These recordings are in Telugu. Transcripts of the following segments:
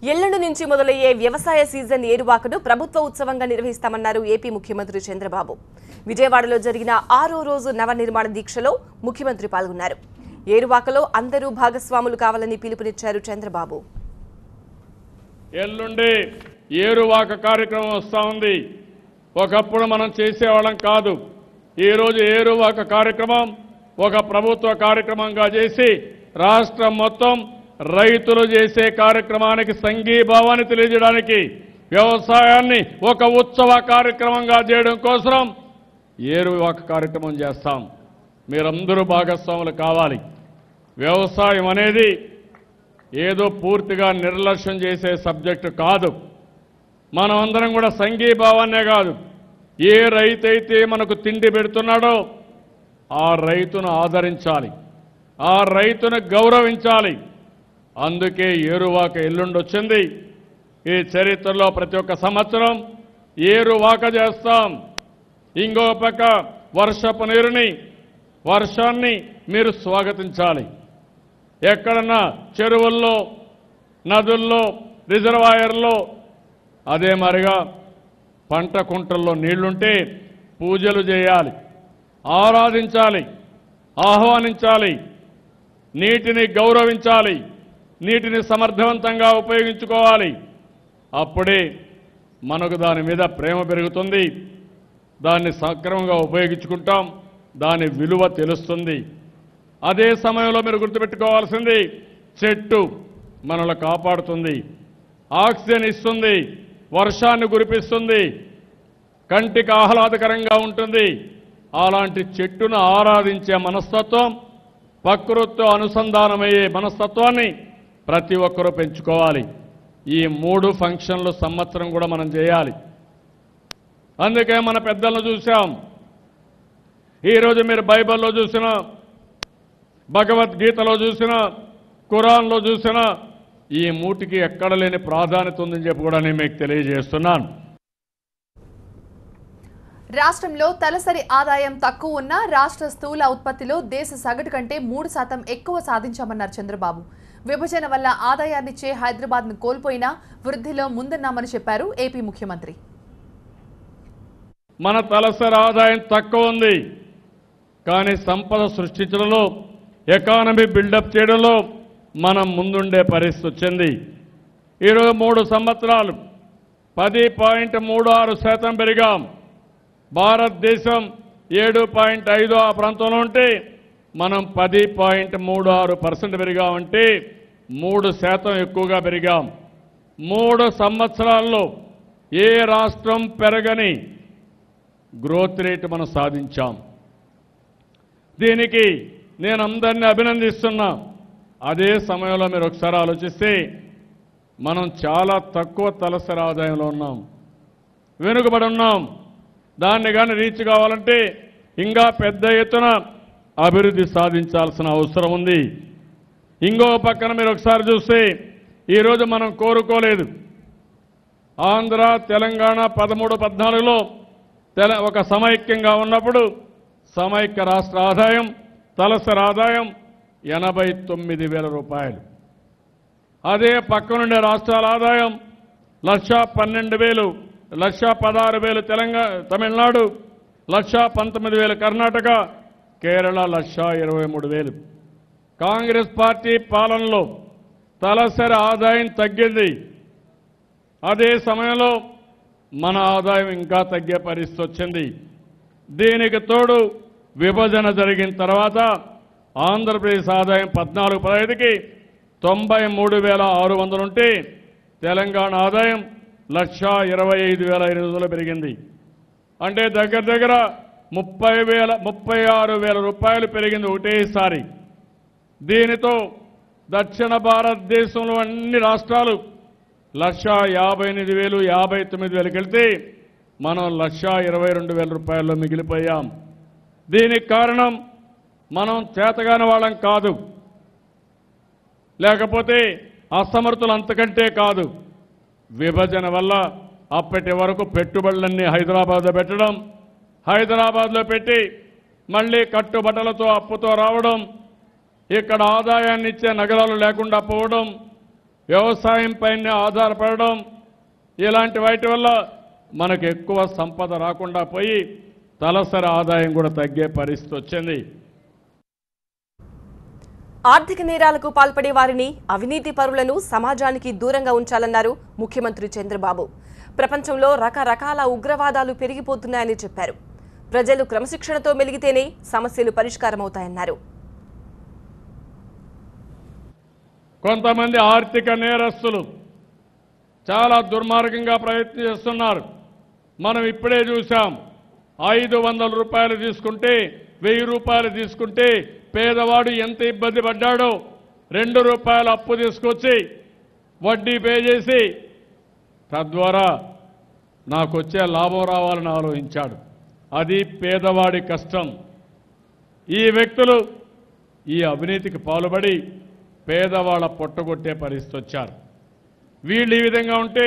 ఎల్లుండి నుంచి మొదలయ్యే వ్యవసాయ సీజన్ ఏరువాకను ప్రభుత్వ ఉత్సవంగా నిర్వహిస్తామన్నారు ఏపీ ముఖ్యమంత్రి చంద్రబాబు. విజయవాడలో జరిగిన 6వ రోజు నవనిర్మాణ దీక్షలో ముఖ్యమంత్రి పాల్గొన్నారు. ఏరువాకలో అందరూ భాగస్వాములు కావాలని పిలుపునిచ్చారు చంద్రబాబు. ఎల్లుండి ఏరువాక కార్యక్రమం వస్తా ఉంది. ఒకప్పుడు మనం చేసేవాళ్ళం కాదు. ఈ రోజు ఏరువాక కార్యక్రమం ఒక ప్రభుత్వ కార్యక్రమంగా చేసి రాష్ట్రం మొత్తం రైతులు చేసే కార్యక్రమానికి సంఘీభావాన్ని తెలియజేయడానికి, వ్యవసాయాన్ని ఒక ఉత్సవ కార్యక్రమంగా చేయడం కోసం ఏరువాక కార్యక్రమం చేస్తాం. మీరందరూ భాగస్వాములు కావాలి. వ్యవసాయం అనేది ఏదో పూర్తిగా నిర్లక్ష్యం చేసే సబ్జెక్టు కాదు. మనం అందరం కూడా సంఘీభావాన్నే కాదు, ఏ రైతైతే మనకు తిండి పెడుతున్నాడో ఆ రైతును ఆదరించాలి, ఆ రైతును గౌరవించాలి. అందుకే ఏరువాక ఎల్లుండి వచ్చింది. ఈ చరిత్రలో ప్రతి ఒక్క సంవత్సరం ఏరువాక చేస్తాం. ఇంకో పక్క వర్షపు నీరుని, వర్షాన్ని మీరు స్వాగతించాలి. ఎక్కడన్నా చెరువుల్లో, నదుల్లో, రిజర్వాయర్లో, అదే మరిగా పంట కుంటల్లో నీళ్లుంటే పూజలు చేయాలి, ఆరాధించాలి, ఆహ్వానించాలి, నీటిని గౌరవించాలి, నీటిని సమర్థవంతంగా ఉపయోగించుకోవాలి. అప్పుడే మనకు దాని మీద ప్రేమ పెరుగుతుంది, దాన్ని సక్రమంగా ఉపయోగించుకుంటాం, దాని విలువ తెలుస్తుంది. అదే సమయంలో మీరు గుర్తుపెట్టుకోవాల్సింది, చెట్టు మనల్ని కాపాడుతుంది, ఆక్సిజన్ ఇస్తుంది, వర్షాన్ని కురిపిస్తుంది, కంటికి ఆహ్లాదకరంగా ఉంటుంది. అలాంటి చెట్టును ఆరాధించే మనస్తత్వం, ప్రకృతితో అనుసంధానమయ్యే మనస్తత్వాన్ని ప్రతి ఒక్కరూ పెంచుకోవాలి. ఈ 3 ఫంక్షన్లు సంవత్సరం కూడా మనం చేయాలి. అందుకే మన పెద్దలను చూశాం. ఈరోజు మీరు బైబిల్లో చూసినా, భగవద్గీతలో చూసినా, ఖురాన్లో చూసినా ఈ 3కి ఎక్కడ లేని ప్రాధాన్యత ఉందని చెప్పి కూడా నేను మీకు తెలియజేస్తున్నాను. రాష్ట్రంలో తలసరి ఆదాయం తక్కువ ఉన్న రాష్ట్ర స్థూల ఉత్పత్తిలో దేశ సగటు కంటే 3% ఎక్కువ సాధించామన్నారు చంద్రబాబు. విభజన వల్ల ఆదాయాన్నిచ్చే హైదరాబాద్ను కోల్పోయినా వృద్ధిలో ముందున్నామని చెప్పారు ఏపీ ముఖ్యమంత్రి. మన తలసరి ఆదాయం తక్కువ ఉంది, కానీ సంపద సృష్టించడంలో, ఎకానమీ బిల్డప్ చేయడంలో మనం ముందుండే పరిస్థితి వచ్చింది. ఈరోజు 3 సంవత్సరాలు 10.36% పెరిగాం. భారతదేశం 7.5 ఆ ప్రాంతంలో ఉంటే మనం 10.36% పెరిగామంటే 3% ఎక్కువగా పెరిగాం. 3 సంవత్సరాల్లో ఏ రాష్ట్రం పెరగని గ్రోత్ రేట్ మనం సాధించాం. దీనికి నేను అందరినీ అభినందిస్తున్నా. అదే సమయంలో మీరు ఒకసారి ఆలోచిస్తే మనం చాలా తక్కువ తలసరి ఆదాయంలో ఉన్నాం, వెనుకబడి ఉన్నాం. దాన్ని కానీ రీచ్ కావాలంటే ఇంకా పెద్ద ఎత్తున అభివృద్ధి సాధించాల్సిన అవసరం ఉంది. ఇంకో పక్కన మీరు ఒకసారి చూస్తే ఈరోజు మనం కోరుకోలేదు. ఆంధ్ర, తెలంగాణ 13-14లో ఒక సమైక్యంగా ఉన్నప్పుడు సమైక్య రాష్ట్ర ఆదాయం, తలసరి ఆదాయం 89,000 రూపాయలు. అదే పక్కనుండే రాష్ట్రాల ఆదాయం 1,12,000, 1,16,000 తమిళనాడు, 1,19,000 కర్ణాటక, కేరళ 1,23,000. కాంగ్రెస్ పార్టీ పాలనలో తలసరి ఆదాయం తగ్గింది. అదే సమయంలో మన ఆదాయం ఇంకా తగ్గే పరిస్థితి వచ్చింది. దీనికి తోడు విభజన జరిగిన తర్వాత ఆంధ్రప్రదేశ్ ఆదాయం 14-15కి 93,600 ఉంటే తెలంగాణ ఆదాయం 1,25,800 పెరిగింది. అంటే దగ్గర దగ్గర 36,000 రూపాయలు పెరిగింది ఒకటేసారి. దీనితో దక్షిణ భారతదేశంలో అన్ని రాష్ట్రాలు 1,58,000, 59,000 వెళ్తే మనం 1,22,000 రూపాయల్లో మిగిలిపోయాం. దీనికి కారణం మనం చేతగాని వాళ్ళం కాదు, లేకపోతే అసమర్థులు అంతకంటే కాదు. విభజన వల్ల అప్పటి వరకు పెట్టుబడులన్నీ హైదరాబాద్లో పెట్టడం, హైదరాబాద్లో పెట్టి మళ్ళీ కట్టుబట్టలతో అప్పుతో రావడం, ఇక్కడ ఆదాయాన్ని ఇచ్చే నగరాలు లేకుండా పోవడం, వ్యవసాయం పైన ఆధారపడడం ఇలాంటి వాటి వల్ల మనకు ఎక్కువ సంపద రాకుండా పోయి తలసరి ఆదాయం కూడా తగ్గే పరిస్థితి వచ్చింది. ఆర్థిక నేరాలకు పాల్పడే వారిని, అవినీతి పరులను సమాజానికి దూరంగా ఉంచాలన్నారు ముఖ్యమంత్రి చంద్రబాబు. ప్రపంచంలో రకరకాల ఉగ్రవాదాలు పెరిగిపోతున్నాయని చెప్పారు. ప్రజలు క్రమశిక్షణతో మెలిగితేనే సమస్యలు పరిష్కారమవుతాయన్నారు. కొంతమంది ఆర్థిక నేరస్తులు చాలా దుర్మార్గంగా ప్రయత్నం చేస్తున్నారు. మనం ఇప్పుడే చూసాం. 500 రూపాయలు తీసుకుంటే, 1000 రూపాయలు తీసుకుంటే పేదవాడు ఎంత ఇబ్బంది పడ్డాడో 2 రూపాయలు అప్పు తీసుకొచ్చి వడ్డీ పే చేసి తద్వారా నాకు వచ్చే లాభం రావాలని ఆలోచించాడు. అది పేదవాడి కష్టం. ఈ వ్యక్తులు ఈ అవినీతికి పాల్పడి పేదవాళ్ళ పొట్టగొట్టే పరిస్థితి వచ్చారు. వీళ్ళు ఈ విధంగా ఉంటే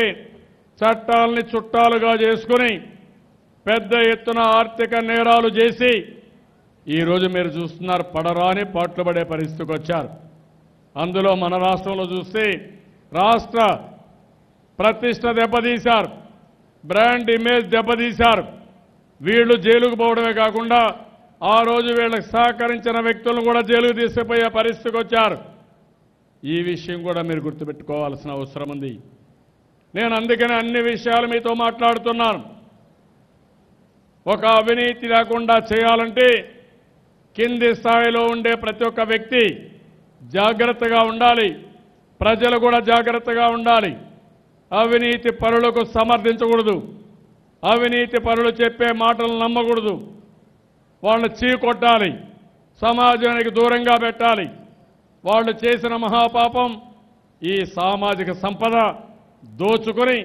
చట్టాలని చుట్టాలుగా చేసుకుని పెద్ద ఎత్తున ఆర్థిక నేరాలు చేసి ఈరోజు మీరు చూస్తున్నారు పడరాని పాట్లు పడే పరిస్థితికి వచ్చారు. అందులో మన రాష్ట్రంలో చూస్తే రాష్ట్ర ప్రతిష్ట దెబ్బతీశారు, బ్రాండ్ ఇమేజ్ దెబ్బతీశారు. వీళ్ళు జైలుకు పోవడమే కాకుండా ఆ రోజు వీళ్ళకి సహకరించిన వ్యక్తులను కూడా జైలుకు తీసుకుపోయే పరిస్థితికి వచ్చారు. ఈ విషయం కూడా మీరు గుర్తుపెట్టుకోవాల్సిన అవసరం ఉంది. నేను అందుకనే అన్ని విషయాలు మీతో మాట్లాడుతున్నాను. ఒక అవినీతి లేకుండా చేయాలంటే కింది స్థాయిలో ఉండే ప్రతి ఒక్క వ్యక్తి జాగ్రత్తగా ఉండాలి. ప్రజలు కూడా జాగ్రత్తగా ఉండాలి. అవినీతి పరులకు సమర్థించకూడదు. అవినీతి పరులు చెప్పే మాటలు నమ్మకూడదు. వాళ్ళని చీకొట్టాలి, సమాజానికి దూరంగా పెట్టాలి. వాళ్ళు చేసిన మహాపాపం ఈ సామాజిక సంపద దోచుకొని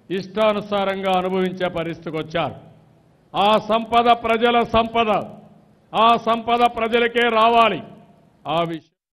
ఇష్టానుసారంగా అనుభవించే పరిస్థితికి వచ్చారు. ఆ సంపద ప్రజల సంపద, ఆ సంపద ప్రజలకే రావాలి. ఆ విషయం